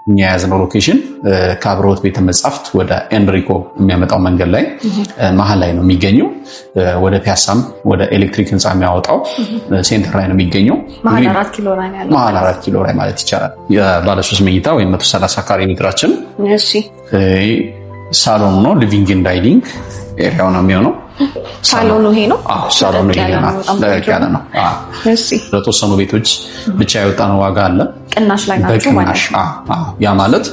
እኛ ያዝነው ሎኬሽን ከአብሮት ቤተ መጻሕፍት ወደ ኤንሪኮ የሚያመጣው መንገድ ላይ መሀል ላይ ነው የሚገኘው። ወደ ፒያሳም ወደ ኤሌክትሪክ ህንፃ የሚያወጣው ሴንተር ላይ ነው የሚገኘው። መሀል 4 ኪሎ ላይ ነው ያለው። መሀል 4 ኪሎ ላይ ማለት ይቻላል። የባለ 3 መኝታ ወይም 130 ካሬ ሜትራችን እሺ ሳሎን ነው። ሊቪንግ ኤንድ ዳይኒንግ ኤሪያው ነው የሚሆነው። ሳሎኑ ይሄ ነው። ሳሎኑ ይሄ ነው። ለቀለ ነው። እሺ ለተወሰኑ ቤቶች ብቻ የወጣነው ዋጋ አለ። ቅናሽ ላይ ናቸው ማለት ነው። ያ ማለት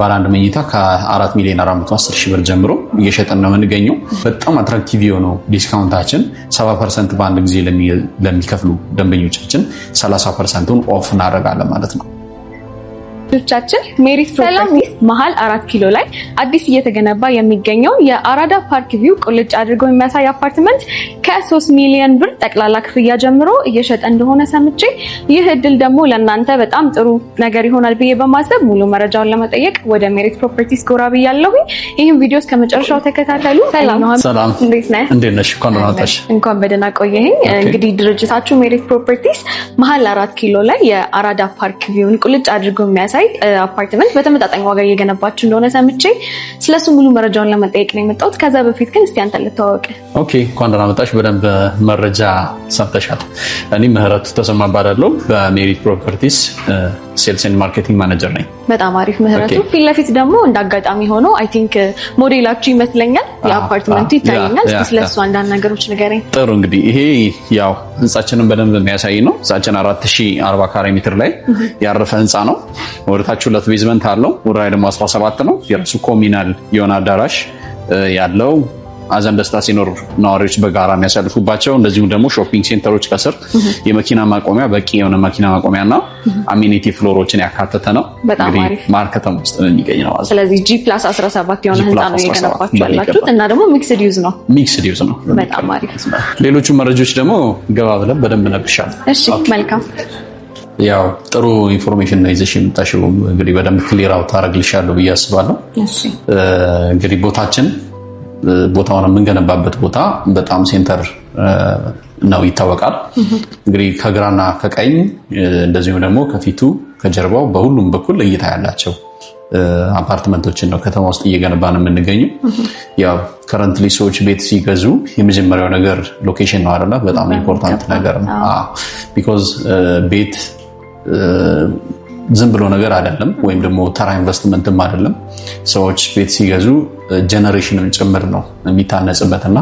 ባለ 1 መኝታ ከ4,410,000 ብር ጀምሮ እየሸጠን ነው የምንገኘው። በጣም አትራክቲቭ የሆነው ዲስካውንታችን 70% በአንድ ጊዜ ለሚከፍሉ ደንበኞቻችን 30%ን ኦፍ እናደርጋለን ማለት ነው። ቻችን ሜሪት ፕሮፐርቲስ መሀል 4 ኪሎ ላይ አዲስ እየተገነባ የሚገኘው የአራዳ ፓርክ ቪው ቁልጭ አድርጎ የሚያሳይ አፓርትመንት ከ3 ሚሊዮን ብር ጠቅላላ ክፍያ ጀምሮ እየሸጠ እንደሆነ ሰምቼ ይህ እድል ደግሞ ለእናንተ በጣም ጥሩ ነገር ይሆናል ብዬ በማሰብ ሙሉ መረጃውን ለመጠየቅ ወደ ሜሪት ፕሮፐርቲስ ጎራ ብያለሁኝ። ይህን ቪዲዮ እስከ መጨረሻው ተከታተሉ። ሰላም፣ እንዴት ነህ? እንዴት ነሽ? እንኳን በደህና ቆየኸኝ። እንግዲህ ድርጅታችሁ ሜሪት ፕሮፐርቲስ መሀል 4 ኪሎ ላይ የአራዳ ፓርክ ቪውን ቁልጭ አድርጎ የሚያሳይ አፓርትመንት በተመጣጣኝ ዋጋ እየገነባችሁ እንደሆነ ሰምቼ ስለሱ ሙሉ መረጃውን ለመጠየቅ ነው የመጣሁት። ከዛ በፊት ግን እስቲ አንተ ልተዋወቅ። ኦኬ፣ እንኳን ደህና መጣሽ። በደንብ መረጃ ሰምተሻል። እኔ ምህረቱ ተሰማ እባላለሁ። በሜሪት ፕሮፐርቲስ ሴልስ ኤንድ ማርኬቲንግ ማኔጀር ነኝ። በጣም አሪፍ ምህረቱ። ፊት ለፊት ደግሞ እንዳጋጣሚ ሆኖ አይ ቲንክ ሞዴላችሁ ይመስለኛል የአፓርትመንቱ ይታየኛል። እስቲ ስለሱ አንዳንድ ነገሮች ንገረኝ። ጥሩ፣ እንግዲህ ይሄ ያው ህንጻችንን በደንብ የሚያሳይ ነው። ህንጻችን 4040 ካሬ ሜትር ላይ ያረፈ ህንጻ ነው። ወደታች 2 ቤዝመንት አለው። ወደ ላይ ደግሞ 17 ነው። የራሱ ኮሚናል የሆነ አዳራሽ ያለው አዘን ደስታ ሲኖር ነዋሪዎች በጋራ የሚያሳልፉባቸው፣ እንደዚሁም ደግሞ ሾፒንግ ሴንተሮች ከስር የመኪና ማቆሚያ በቂ የሆነ መኪና ማቆሚያና አሚኒቲ ፍሎሮችን ያካተተ ነው። በጣም አሪፍ ማርከተም ውስጥ የሚገኝ ነው። ስለዚህ G+17 የሆነ ህንጻ ነው የገነባችሁ ያላችሁት እና ደግሞ ሚክስድ ዩዝ ነው። በጣም አሪፍ። ሌሎቹ መረጃዎች ደግሞ ገባ ብለን በደንብ ነግርሻለሁ። እሺ፣ መልካም። ያው ጥሩ ኢንፎርሜሽን ነው ይዘሽ የምታሽው። እንግዲህ በደንብ ክሊር አውት አደርግልሻለሁ ብዬ አስባለሁ። እሺ፣ እንግዲህ ቦታውን የምንገነባበት ቦታ በጣም ሴንተር ነው ይታወቃል። እንግዲህ ከግራና ከቀኝ እንደዚሁም ደግሞ ከፊቱ ከጀርባው በሁሉም በኩል እይታ ያላቸው አፓርትመንቶችን ነው ከተማ ውስጥ እየገነባን የምንገኘው። ያው ከረንትሊ ሰዎች ቤት ሲገዙ የመጀመሪያው ነገር ሎኬሽን ነው አይደለ? በጣም ኢምፖርታንት ነገር ነው። ቢኮዝ ቤት ዝም ብሎ ነገር አይደለም፣ ወይም ደግሞ ተራ ኢንቨስትመንትም አይደለም። ሰዎች ቤት ሲገዙ ጀነሬሽንን ጭምር ነው የሚታነጽበትና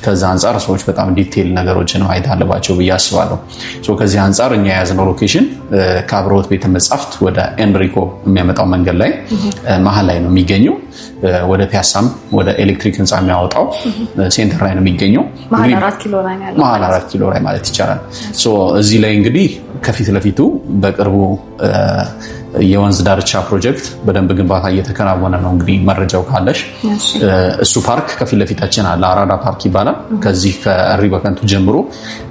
ከዛ አንጻር ሰዎች በጣም ዲቴይል ነገሮችን ማየት አለባቸው ብዬ አስባለሁ። ከዚህ አንጻር እኛ የያዝነው ሎኬሽን ከአብሮት ቤተ መጻሕፍት ወደ ኤንሪኮ የሚያመጣው መንገድ ላይ መሀል ላይ ነው የሚገኘው። ወደ ፒያሳም ወደ ኤሌክትሪክ ህንፃ የሚያወጣው ሴንተር ላይ ነው የሚገኘው። መሀል 4 ኪሎ ላይ ነው ያለው። መሀል 4 ኪሎ ላይ ማለት ይቻላል። እዚህ ላይ እንግዲህ ከፊት ለፊቱ በቅርቡ የወንዝ ዳርቻ ፕሮጀክት በደንብ ግንባታ እየተከናወነ ነው። እንግዲህ መረጃው ካለሽ እሱ ፓርክ ከፊት ለፊታችን አለ። አራዳ ፓርክ ይባላል። ከዚህ ከእሪ በከንቱ ጀምሮ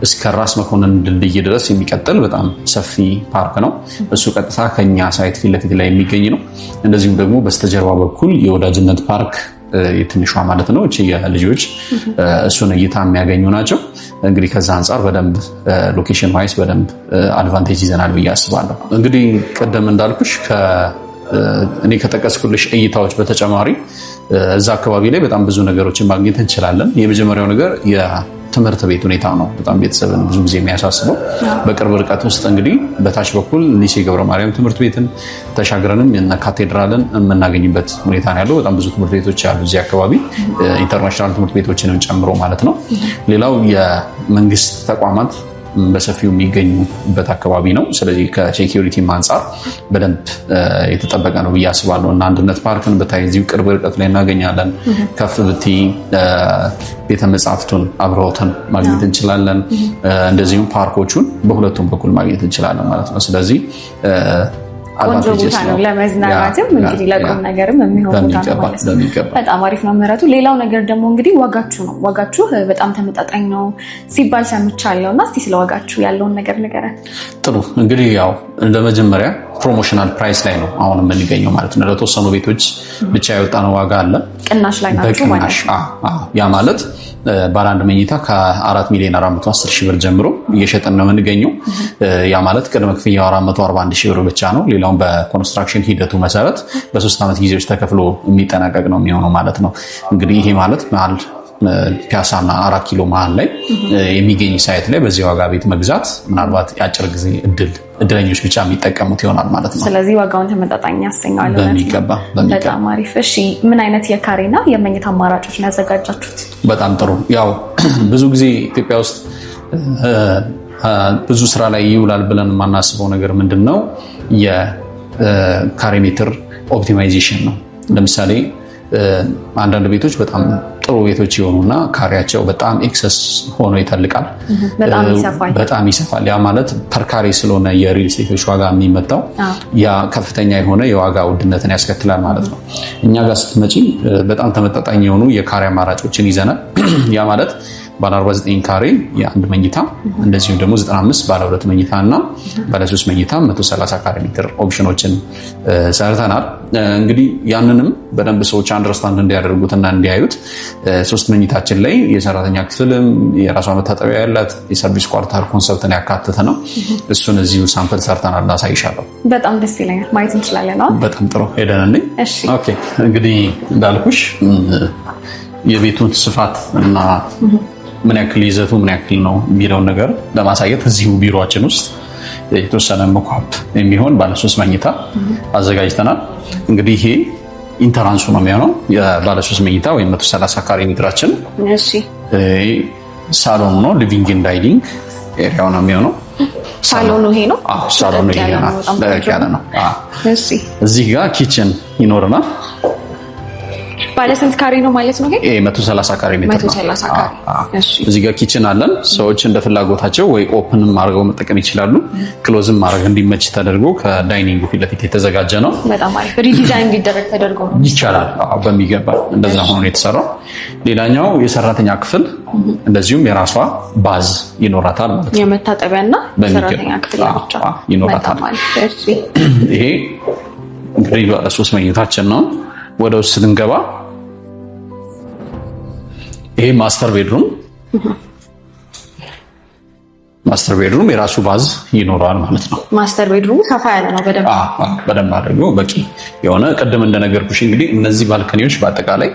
እስከ ራስ መኮንን ድልድይ ድረስ የሚቀጥል በጣም ሰፊ ፓርክ ነው። እሱ ቀጥታ ከኛ ሳይት ፊት ለፊት ላይ የሚገኝ ነው። እንደዚሁም ደግሞ በስተጀርባ በኩል የወዳጅነት ፓርክ የትንሿ ማለት ነው እቺ የልጆች እሱን እይታ የሚያገኙ ናቸው። እንግዲህ ከዛ አንጻር በደንብ ሎኬሽን ዋይስ በደንብ አድቫንቴጅ ይዘናል ብዬ አስባለሁ። እንግዲህ ቀደም እንዳልኩሽ እኔ ከጠቀስኩልሽ እይታዎች በተጨማሪ እዛ አካባቢ ላይ በጣም ብዙ ነገሮችን ማግኘት እንችላለን። የመጀመሪያው ነገር የትምህርት ቤት ሁኔታ ነው። በጣም ቤተሰብን ብዙ ጊዜ የሚያሳስበው። በቅርብ ርቀት ውስጥ እንግዲህ በታች በኩል ሊሴ ገብረ ማርያም ትምህርት ቤትን ተሻግረንም የነ ካቴድራልን የምናገኝበት ሁኔታ ነው ያለው። በጣም ብዙ ትምህርት ቤቶች ያሉ እዚህ አካባቢ ኢንተርናሽናል ትምህርት ቤቶችንም ጨምሮ ማለት ነው። ሌላው የመንግስት ተቋማት በሰፊው የሚገኙበት አካባቢ ነው። ስለዚህ ከሴኪዩሪቲ አንጻር በደንብ የተጠበቀ ነው ብዬ አስባለሁ እና አንድነት ፓርክን ብታይ እዚሁ ቅርብ ርቀት ላይ እናገኛለን። ከፍ ብቲ ቤተ መጻሕፍቱን አብረውትን ማግኘት እንችላለን። እንደዚሁም ፓርኮቹን በሁለቱም በኩል ማግኘት እንችላለን ማለት ነው። ስለዚህ ቆንጆ ቦታ ነው ለመዝናናትም እንግዲህ ለቁም ነገርም የሚሆን ቦታ ነው ማለት ነው። በጣም አሪፍ ነው ምህረቱ። ሌላው ነገር ደግሞ እንግዲህ ዋጋችሁ ነው። ዋጋችሁ በጣም ተመጣጣኝ ነው ሲባል ሰምቻለሁ እና እስቲ ስለ ዋጋችሁ ያለውን ነገር ንገረን። ጥሩ እንግዲህ ያው ለመጀመሪያ ፕሮሞሽናል ፕራይስ ላይ ነው አሁን የምንገኘው ማለት ነው። ለተወሰኑ ቤቶች ብቻ የወጣነው ዋጋ አለ። ቅናሽ ላይ ናችሁ ማለት ነው። ያ ማለት ባለ 1 መኝታ ከ4,410,000 ብር ጀምሮ እየሸጠን ነው የምንገኘው። ያ ማለት ቅድመ ክፍያው 441,000 ብር ብቻ ነው። ሌላውን ክፍያውን በኮንስትራክሽን ሂደቱ መሰረት በ3 ዓመት ጊዜዎች ተከፍሎ የሚጠናቀቅ ነው የሚሆነው ማለት ነው። እንግዲህ ይሄ ማለት መሀል ፒያሳና 4 ኪሎ መሀል ላይ የሚገኝ ሳይት ላይ በዚህ ዋጋ ቤት መግዛት ምናልባት የአጭር ጊዜ እድለኞች ብቻ የሚጠቀሙት ይሆናል ማለት ነው። ስለዚህ ዋጋውን ተመጣጣኝ ያሰኛል። በሚገባ በጣም አሪፍ። እሺ ምን አይነት የካሬና የመኝታ አማራጮች ነው ያዘጋጃችሁት? በጣም ጥሩ። ያው ብዙ ጊዜ ኢትዮጵያ ውስጥ ብዙ ስራ ላይ ይውላል ብለን የማናስበው ነገር ምንድነው? የካሬ ሜትር ኦፕቲማይዜሽን ነው። ለምሳሌ አንዳንድ ቤቶች በጣም ጥሩ ቤቶች የሆኑና ካሬያቸው በጣም ኤክሰስ ሆኖ ይተልቃል፣ በጣም ይሰፋል። ያ ማለት ፐርካሬ ስለሆነ የሪል ስቴቶች ዋጋ የሚመጣው ያ ከፍተኛ የሆነ የዋጋ ውድነትን ያስከትላል ማለት ነው። እኛ ጋር ስትመጪ በጣም ተመጣጣኝ የሆኑ የካሬ አማራጮችን ይዘናል። ያ ማለት ባለ 49 ካሬ የአንድ መኝታ እንደዚሁም ደግሞ 95 ባለ 2 መኝታ እና ባለ 3 መኝታ 130 ካሬ ሜትር ኦፕሽኖችን ሰርተናል። እንግዲህ ያንንም በደንብ ሰዎች አንደርስታንድ እንዲያደርጉትና እንዲያዩት 3 መኝታችን ላይ የሰራተኛ ክፍልም የራሷ መታጠቢያ ያላት የሰርቪስ ኳርተር ኮንሰፕትን ያካተተ ነው። እሱን እዚሁ ሳምፕል ሰርተናል፣ ላሳይሻለሁ። በጣም ደስ ይለኛል። ማየት እንችላለን? በጣም ጥሩ። ሄደንልኝ። ኦኬ። እንግዲህ እንዳልኩሽ የቤቱን ስፋት እና ምን ያክል ይዘቱ ምን ያክል ነው የሚለውን ነገር ለማሳየት እዚሁ ቢሮአችን ውስጥ የተወሰነ መኳፕ የሚሆን ባለ 3 መኝታ አዘጋጅተናል። እንግዲህ ይሄ ኢንተራንሱ ነው የሚሆነው የባለ 3 መኝታ ወይም 130 ካሬ ሜትራችን። እሺ ሳሎን ነው፣ ሊቪንግ ኤንድ ዳይኒንግ ኤሪያው ነው የሚሆነው። ሳሎኑ ይሄ ነው። ሳሎኑ ይሄ ነው። ለቅ ያለ ነው። እሺ እዚህ ጋር ኪችን ይኖርናል። ባለ ስንት ካሬ ነው ማለት ነው? ይሄ 130 ካሬ ሜትር ነው። 130 ካሬ። እሺ እዚህ ጋር ኪችን አለን። ሰዎች እንደ ፍላጎታቸው ወይ ኦፕንም አድርገው መጠቀም ይችላሉ፣ ክሎዝም ማድረግ እንዲመች ተደርጎ ከዳይኒንግ ፊት ለፊት የተዘጋጀ ነው። በጣም አሪፍ። ሪዲዛይን እንዲደረግ ተደርጎ ነው ይቻላል። በሚገባ እንደዛ ሆኖ ነው የተሰራው። ሌላኛው የሰራተኛ ክፍል እንደዚሁም የራሷ ባዝ ይኖራታል ማለት ነው። የመታጠቢያና የሰራተኛ ክፍል ብቻ ይኖራታል። ይሄ እንግዲህ ባለ 3 መኝታችን ነው። ወደ ውስጥ ስንገባ ይሄ ማስተር ቤድሩም የራሱ ባዝ ይኖረዋል ማለት ነው። ማስተር ቤድሩም ሰፋ ያለ ነው። በደንብ አድርጎ በቂ የሆነ ቅድም እንደነገርኩሽ እንግዲህ እነዚህ ባልከኒዎች በአጠቃላይ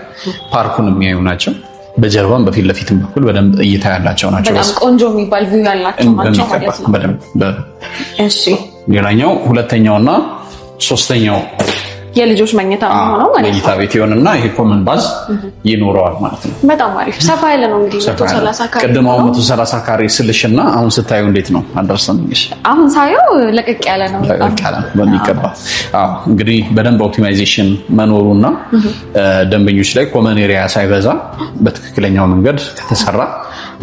ፓርኩን የሚያዩ ናቸው። በጀርባም በፊት ለፊትም በኩል በደንብ እይታ ያላቸው ናቸው። በጣም ቆንጆ የሚባል ቪው ያላቸው ናቸው ማለት ነው። በደንብ እሺ። ሌላኛው ሁለተኛውና ሶስተኛው የልጆች መኝታ ነው ማለት ነው። መኝታ ቤት ይሆንና ይሄ ኮመን ባዝ ይኖረዋል ማለት ነው። በጣም አሪፍ ሰፋ ያለ ነው። እንግዲህ 130 ካሬ ቅድም 130 ካሬ ስልሽና አሁን ስታዩ እንዴት ነው አንደርስታንዲንግሽ? አሁን ሳየው ለቀቅ ያለ ነው። በሚገባ እንግዲህ በደንብ ኦፕቲማይዜሽን መኖሩና ደንበኞች ላይ ኮመን ኤሪያ ሳይበዛ በትክክለኛው መንገድ ከተሰራ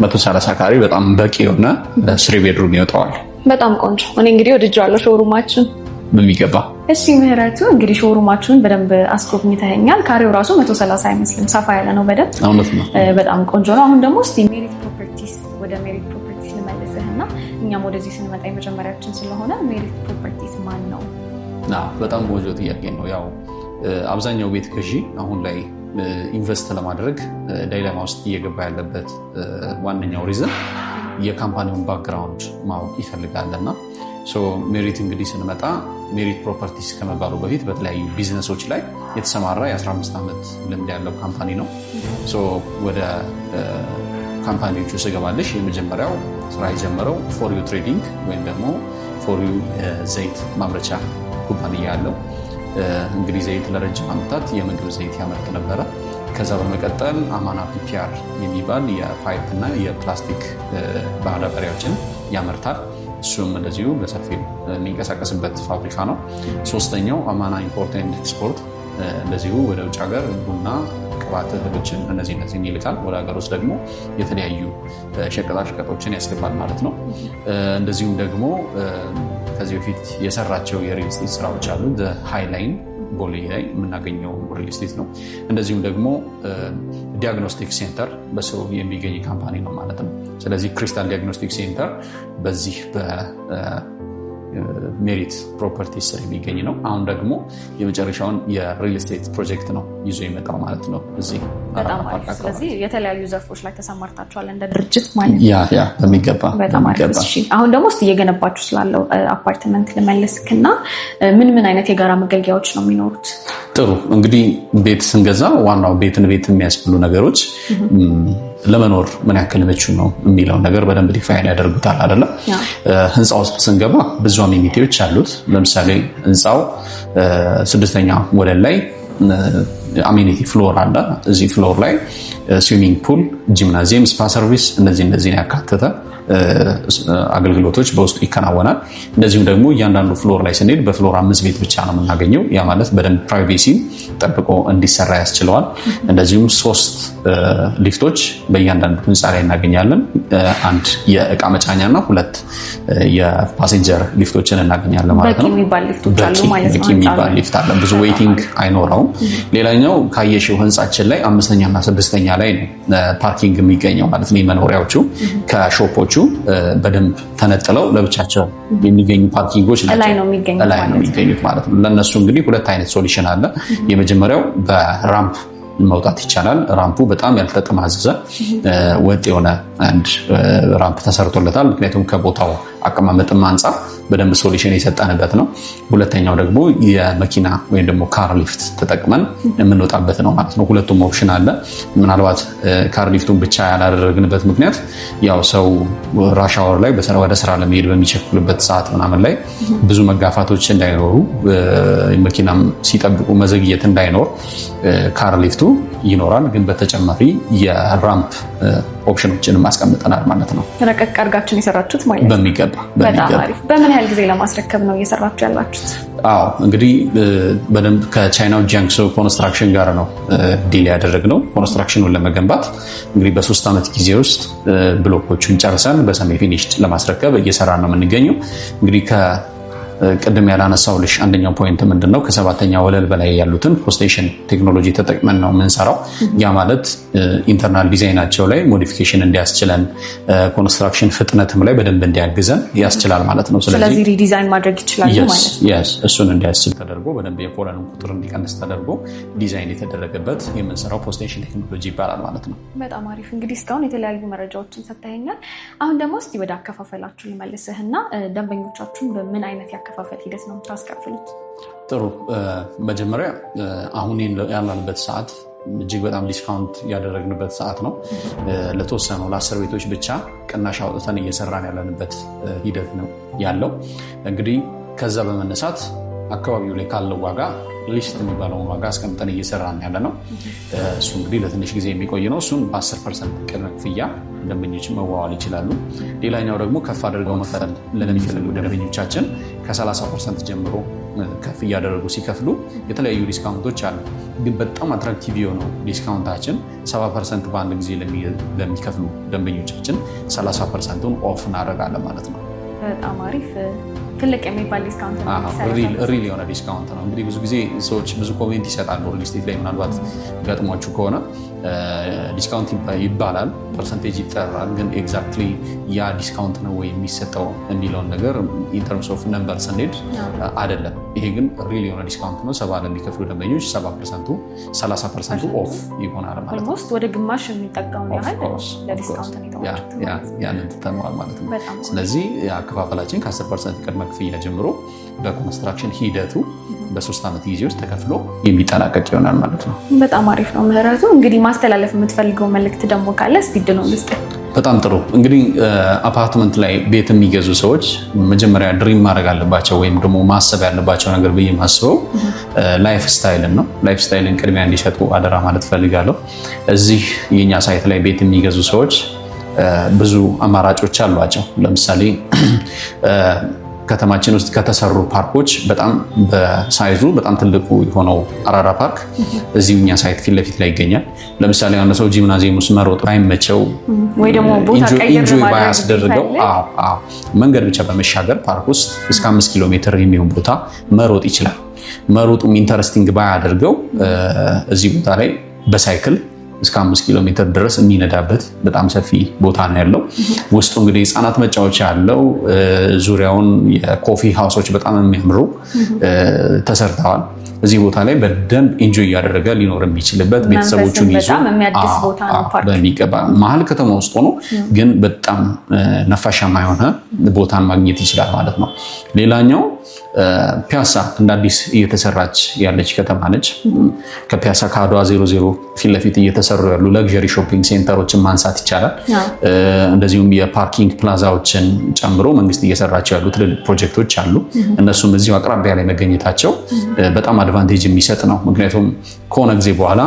130 ካሬ በጣም በቂ የሆነ 3 ቤድሩም ይወጣዋል። በጣም ቆንጆ። እኔ እንግዲህ ወድጄዋለሁ ሾሩማችን በሚገባ። እሺ ምህረቱ እንግዲህ ሾሩማችሁን በደንብ አስጎብኝተኸኛል። ካሬው ራሱ 130 አይመስልም፣ ሰፋ ያለ ነው በደንብ። እውነት ነው። በጣም ቆንጆ ነው። አሁን ደግሞ እስቲ ሜሪት ፕሮፐርቲስ ወደ ሜሪት ፕሮፐርቲስ ልመልስህና እኛም ወደዚህ ስንመጣ የመጀመሪያችን ስለሆነ ሜሪት ፕሮፐርቲስ ማን ነው? በጣም ቆንጆ ጥያቄ ነው። ያው አብዛኛው ቤት ገዢ አሁን ላይ ኢንቨስት ለማድረግ ዳይላማ ውስጥ እየገባ ያለበት ዋነኛው ሪዝን የካምፓኒውን ባክግራውንድ ማወቅ ይፈልጋልና ሜሪት እንግዲህ ስንመጣ ሜሪት ፕሮፐርቲስ ከመባሉ በፊት በተለያዩ ቢዝነሶች ላይ የተሰማራ የ15 ዓመት ልምድ ያለው ካምፓኒ ነው። ወደ ካምፓኒዎቹ ስገባለሽ የመጀመሪያው ስራ የጀመረው ፎር ዩ ትሬዲንግ ወይም ደግሞ ፎር ዩ ዘይት ማምረቻ ኩባንያ ያለው እንግዲህ ዘይት ለረጅም ዓመታት የምግብ ዘይት ያመርት ነበረ። ከዛ በመቀጠል አማና ፒፒአር የሚባል የፓይፕ እና የፕላስቲክ ማዳበሪያዎችን ያመርታል። እሱም እንደዚሁ በሰፊው የሚንቀሳቀስበት ፋብሪካ ነው። ሶስተኛው አማና ኢምፖርት ኤንድ ኤክስፖርት እንደዚሁ ወደ ውጭ ሀገር ቡና፣ ቅባት እህሎችን እነዚህን ይልካል። ወደ ሀገር ውስጥ ደግሞ የተለያዩ ሸቀጣሸቀጦችን ያስገባል ማለት ነው። እንደዚሁም ደግሞ ከዚህ በፊት የሰራቸው የሪል ስቴት ስራዎች አሉ። ሃይላይን ቦሌ ላይ የምናገኘው ሪል ስቴት ነው። እንደዚሁም ደግሞ ዲያግኖስቲክ ሴንተር በስሩ የሚገኝ ካምፓኒ ነው ማለት ነው። ስለዚህ ክሪስታል ዲያግኖስቲክ ሴንተር በዚህ ሜሪት ፕሮፐርቲስ ስር የሚገኝ ነው። አሁን ደግሞ የመጨረሻውን የሪል ስቴት ፕሮጀክት ነው ይዞ የመጣው ማለት ነው እዚህ በጣም አሪፍ። ስለዚህ የተለያዩ ዘርፎች ላይ ተሰማርታችኋል እንደ ድርጅት ማለት ነው። ያ በሚገባ በጣም አሪፍ። እሺ አሁን ደግሞ እስቲ እየገነባችሁ ስላለው አፓርትመንት ልመልስክና ምን አይነት የጋራ መገልገያዎች ነው የሚኖሩት? ጥሩ እንግዲህ ቤት ስንገዛ ዋናው ቤትን ቤት የሚያስብሉ ነገሮች ለመኖር ምን ያክል ምቹ ነው የሚለው ነገር በደንብ ዲፋይን ያደርጉታል አይደለ? ህንፃ ውስጥ ስንገባ ብዙ አሜኒቲዎች አሉት። ለምሳሌ ህንፃው 6ኛ ወለል ላይ አሜኒቲ ፍሎር አለ። እዚህ ፍሎር ላይ ስዊሚንግ ፑል፣ ጂምናዚየም፣ ስፓ ሰርቪስ እነዚህን ያካተተ አገልግሎቶች በውስጡ ይከናወናል። እንደዚሁም ደግሞ እያንዳንዱ ፍሎር ላይ ስንሄድ በፍሎር 5 ቤት ብቻ ነው የምናገኘው። ያ ማለት በደንብ ፕራይቬሲ ጠብቆ እንዲሰራ ያስችለዋል። እንደዚሁም 3 ሊፍቶች በእያንዳንዱ ህንፃ ላይ እናገኛለን። 1 የእቃ መጫኛና 2 የፓሴንጀር ሊፍቶችን እናገኛለን ማለት ነው። በቂ የሚባል ሊፍት አለ። ብዙ ዌይቲንግ አይኖረውም። ሌላኛው ካየሽው ህንፃችን ላይ 5ኛና 6ኛ ላይ ነው ፓርኪንግ የሚገኘው ማለት ነው። የመኖሪያዎቹ ከሾፖቹ በደንብ ተነጥለው ለብቻቸው የሚገኙ ፓርኪንጎች ላይ ነው የሚገኙት ማለት ነው። ለነሱ እንግዲህ 2 አይነት ሶሉሽን አለ። የመጀመሪያው በራምፕ መውጣት ይቻላል። ራምፑ በጣም ያልተጠማዘዘ ወጥ የሆነ አንድ ራምፕ ተሰርቶለታል። ምክንያቱም ከቦታው አቀማመጥም አንፃር በደንብ ሶሉሽን የሰጠንበት ነው። ሁለተኛው ደግሞ የመኪና ወይም ደግሞ ካር ሊፍት ተጠቅመን የምንወጣበት ነው ማለት ነው። ሁለቱም ኦፕሽን አለ። ምናልባት ካር ሊፍቱን ብቻ ያላደረግንበት ምክንያት ያው ሰው ራሽ አወር ላይ ወደ ስራ ለመሄድ በሚቸኩልበት ሰዓት ምናምን ላይ ብዙ መጋፋቶች እንዳይኖሩ፣ መኪናም ሲጠብቁ መዘግየት እንዳይኖር ካር ሊፍቱ ይኖራል። ግን በተጨማሪ የራምፕ ኦፕሽኖችን ማስቀምጠናል ማለት ነው። ረቀቅ አድርጋችሁን የሰራችሁት ማለት ነው። በሚገባ በምን ያህል ጊዜ ለማስረከብ ነው እየሰራችሁ ያላችሁት? አዎ እንግዲህ በደንብ ከቻይናው ጂያንግሱ ኮንስትራክሽን ጋር ነው ዲል ያደረግነው። ኮንስትራክሽኑን ለመገንባት እንግዲህ በ3 ዓመት ጊዜ ውስጥ ብሎኮቹን ጨርሰን በሰሚ ፊኒሽድ ለማስረከብ እየሰራን ነው የምንገኘው። እንግዲህ ቅድም ያላነሳውልሽ አንደኛው ፖይንት ምንድነው? ከ7ኛ ወለል በላይ ያሉትን ፖስቴሽን ቴክኖሎጂ ተጠቅመን ነው የምንሰራው። ያ ማለት ኢንተርናል ዲዛይናቸው ላይ ሞዲፊኬሽን እንዲያስችለን፣ ኮንስትራክሽን ፍጥነትም ላይ በደንብ እንዲያግዘን ያስችላል ማለት ነው። ስለዚህ ሪዲዛይን ማድረግ ይችላሉ ማለት ነው። እሱን እንዲያስችል ተደርጎ በደንብ የኮለኑን ቁጥር እንዲቀንስ ተደርጎ ዲዛይን የተደረገበት የምንሰራው ፖስቴሽን ቴክኖሎጂ ይባላል ማለት ነው። በጣም አሪፍ። እንግዲህ እስካሁን የተለያዩ መረጃዎችን ሰጥተኸኛል። አሁን ደግሞ እስቲ ወደ አከፋፈላችሁ ልመልስህና ደንበኞቻችሁን በምን አይነት ያከፋፈል ሂደት ነው የምታስከፍሉት? ጥሩ። መጀመሪያ አሁን ያለንበት ሰዓት እጅግ በጣም ዲስካውንት ያደረግንበት ሰዓት ነው። ለተወሰኑ ለ10 ቤቶች ብቻ ቅናሽ አውጥተን እየሰራን ያለንበት ሂደት ነው ያለው። እንግዲህ ከዛ በመነሳት አካባቢው ላይ ካለው ዋጋ ሊስት የሚባለውን ዋጋ አስቀምጠን እየሰራን ያለ ነው። እሱ እንግዲህ ለትንሽ ጊዜ የሚቆይ ነው። እሱን በ10% ቅድመ ክፍያ ደንበኞች መዋዋል ይችላሉ። ሌላኛው ደግሞ ከፍ አድርገው መክፈል ለሚፈልጉ ደንበኞቻችን ከ30% ጀምሮ ከፍ እያደረጉ ሲከፍሉ የተለያዩ ዲስካውንቶች አሉ። ግን በጣም አትራክቲቭ የሆነው ዲስካውንታችን 70% በአንድ ጊዜ ለሚከፍሉ ደንበኞቻችን 30%ን ኦፍ እናደርጋለን ማለት ነው። በጣም አሪፍ። ትልቅ የሚባል ዲስካውንት ነው። ሪል የሆነ ዲስካውንት ነው። እንግዲህ ብዙ ጊዜ ሰዎች ብዙ ኮሜንት ይሰጣሉ ሪል ስቴት ላይ ምናልባት ገጥሟችሁ ከሆነ ዲስካውንት ይባላል፣ ፐርሰንቴጅ ይጠራል። ግን ኤግዛክትሊ ያ ዲስካውንት ነው ወይ የሚሰጠው የሚለውን ነገር ኢንተርምስ ኦፍ ነምበር ስንሄድ አይደለም። ይሄ ግን ሪል የሆነ ዲስካውንት ነው። 70 ለሚከፍሉ ደንበኞች 70%ቱ 30% ኦፍ ይሆናል ማለት ነው። ኦልሞስት ወደ ግማሽ የሚጠጋውን ያህል ለዲስካውንት ነው ያንን ትተነዋል ማለት ነው። ስለዚህ አከፋፈላችን ከ10% ቅድመ ክፍያ ጀምሮ በኮንስትራክሽን ሂደቱ በ3 ዓመት ጊዜ ውስጥ ተከፍሎ የሚጠናቀቅ ይሆናል ማለት ነው። በጣም አሪፍ ነው ምህረቱ። እንግዲህ ማስተላለፍ የምትፈልገው መልእክት ደግሞ ካለ እስቲ ድኖ ልስጥ። በጣም ጥሩ። እንግዲህ አፓርትመንት ላይ ቤት የሚገዙ ሰዎች መጀመሪያ ድሪም ማድረግ አለባቸው ወይም ደግሞ ማሰብ ያለባቸው ነገር ብዬ ማስበው ላይፍ ስታይልን ነው። ላይፍ ስታይልን ቅድሚያ እንዲሰጡ አደራ ማለት ፈልጋለሁ። እዚህ የኛ ሳይት ላይ ቤት የሚገዙ ሰዎች ብዙ አማራጮች አሏቸው። ለምሳሌ ከተማችን ውስጥ ከተሰሩ ፓርኮች በጣም በሳይዙ በጣም ትልቁ የሆነው አራዳ ፓርክ እዚሁ እኛ ሳይት ፊት ለፊት ላይ ይገኛል። ለምሳሌ አንድ ሰው ጂምናዚየም ውስጥ መሮጥ ባይመቸው ወይ ደግሞ ቦታ ቀይር ባያስደርገው መንገድ ብቻ በመሻገር ፓርክ ውስጥ እስከ 5 ኪሎ ሜትር የሚሆን ቦታ መሮጥ ይችላል። መሮጡም ኢንተረስቲንግ ባያደርገው እዚህ ቦታ ላይ በሳይክል እስከ 5 ኪሎ ሜትር ድረስ የሚነዳበት በጣም ሰፊ ቦታ ነው ያለው። ውስጡ እንግዲህ ህፃናት መጫወቻ ያለው ዙሪያውን የኮፊ ሃውሶች በጣም የሚያምሩ ተሰርተዋል። እዚህ ቦታ ላይ በደንብ ኢንጆይ እያደረገ ሊኖር የሚችልበት ቤተሰቦቹን ይዞ በሚገባ መሀል ከተማ ውስጥ ሆኖ ግን በጣም ነፋሻማ የሆነ ቦታን ማግኘት ይችላል ማለት ነው። ሌላኛው ፒያሳ እንደ አዲስ እየተሰራች ያለች ከተማ ነች። ከፒያሳ ከአድዋ 00 ፊት ለፊት እየተሰሩ ያሉ ለግዠሪ ሾፒንግ ሴንተሮችን ማንሳት ይቻላል። እንደዚሁም የፓርኪንግ ፕላዛዎችን ጨምሮ መንግስት እየሰራቸው ያሉ ትልልቅ ፕሮጀክቶች አሉ። እነሱም እዚሁ አቅራቢያ ላይ መገኘታቸው በጣም አድቫንቴጅ የሚሰጥ ነው። ምክንያቱም ከሆነ ጊዜ በኋላ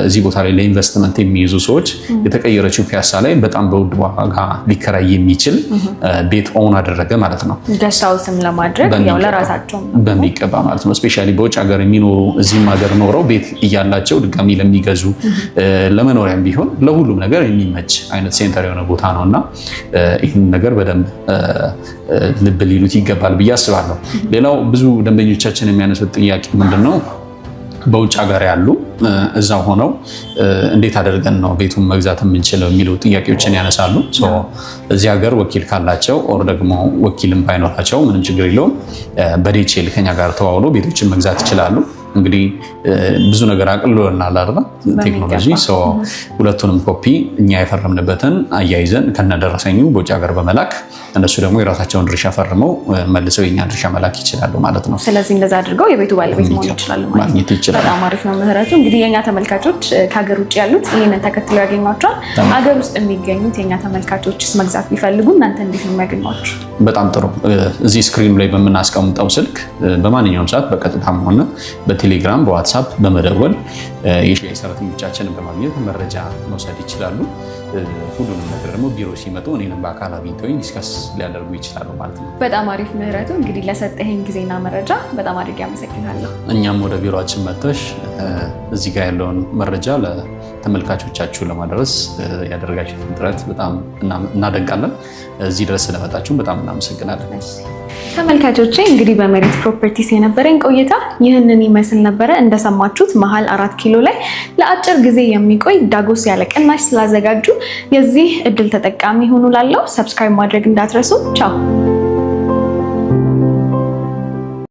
እዚህ ቦታ ላይ ለኢንቨስትመንት የሚይዙ ሰዎች የተቀየረችው ፒያሳ ላይ በጣም በውድ ዋጋ ሊከራይ የሚችል ቤት ኦን አደረገ ማለት ነው። ገስታውስም ለማድረግ ያው ለራሳቸው በሚገባ ማለት ነው። ስፔሻሊ በውጭ ሀገር የሚኖሩ እዚህም ሀገር ኖረው ቤት እያላቸው ድጋሚ ለሚገዙ ለመኖሪያም ቢሆን ለሁሉም ነገር የሚመች አይነት ሴንተር የሆነ ቦታ ነው እና ይህን ነገር በደንብ ልብ ሊሉት ይገባል ብዬ አስባለሁ። ሌላው ብዙ ደንበኞቻችን የሚያነሱት ጥያቄ ምንድነው? በውጭ ሀገር ያሉ እዛው ሆነው እንዴት አድርገን ነው ቤቱን መግዛት የምንችለው የሚሉ ጥያቄዎችን ያነሳሉ። እዚህ ሀገር ወኪል ካላቸው ኦር ደግሞ ወኪልም ባይኖራቸው ምንም ችግር የለውም። በዲኤችኤል ከኛ ጋር ተዋውሎ ቤቶችን መግዛት ይችላሉ። እንግዲህ ብዙ ነገር አቅልሎናል አይደል ቴክኖሎጂ። ሁለቱንም ኮፒ እኛ የፈረምንበትን አያይዘን ከነደረሰኙ በውጭ ሀገር በመላክ እነሱ ደግሞ የራሳቸውን ድርሻ ፈርመው መልሰው የኛ ድርሻ መላክ ይችላሉ ማለት ነው። ስለዚህ እንደዛ አድርገው የቤቱ ባለቤት መሆን ይችላሉ ማለት ነው። በጣም አሪፍ ነው ምህረቱ። እንግዲህ የኛ ተመልካቾች ከሀገር ውጭ ያሉት ይህንን ተከትለው ያገኟቸዋል። ሀገር ውስጥ የሚገኙት የኛ ተመልካቾችስ መግዛት ቢፈልጉ እናንተ እንዴት ነው የሚያገኟቸው? በጣም ጥሩ። እዚህ ስክሪኑ ላይ በምናስቀምጠው ስልክ በማንኛውም ሰዓት በቀጥታም ሆነ በቴሌግራም በዋትሳፕ በመደወል የሽያጭ ሰራተኞቻችንን በማግኘት መረጃ መውሰድ ይችላሉ። ሁሉንም ነገር ደግሞ ቢሮ ሲመጡ እኔንም በአካል አግኝተውኝ ዲስከስ ሊያደርጉ ይችላሉ ማለት ነው። በጣም አሪፍ ምህረቱ። እንግዲህ ለሰጠኸኝ ጊዜና መረጃ በጣም አድርጌ አመሰግናለሁ። እኛም ወደ ቢሮአችን መጥተሽ እዚህ ጋር ያለውን መረጃ ለተመልካቾቻችሁ ለማድረስ ያደረጋችሁትን ጥረት በጣም እናደንቃለን። እዚህ ድረስ ስለመጣችሁ በጣም እናመሰግናለን። ተመልካቾቼ እንግዲህ በሜሪት ፕሮፐርቲስ የነበረኝ ቆይታ ይህንን ይመስል ነበረ። እንደሰማችሁት መሀል 4 ኪሎ ላይ ለአጭር ጊዜ የሚቆይ ዳጎስ ያለ ቅናሽ ስላዘጋጁ የዚህ እድል ተጠቃሚ ሆኑ። ላለው ሰብስክራይብ ማድረግ እንዳትረሱ። ቻው።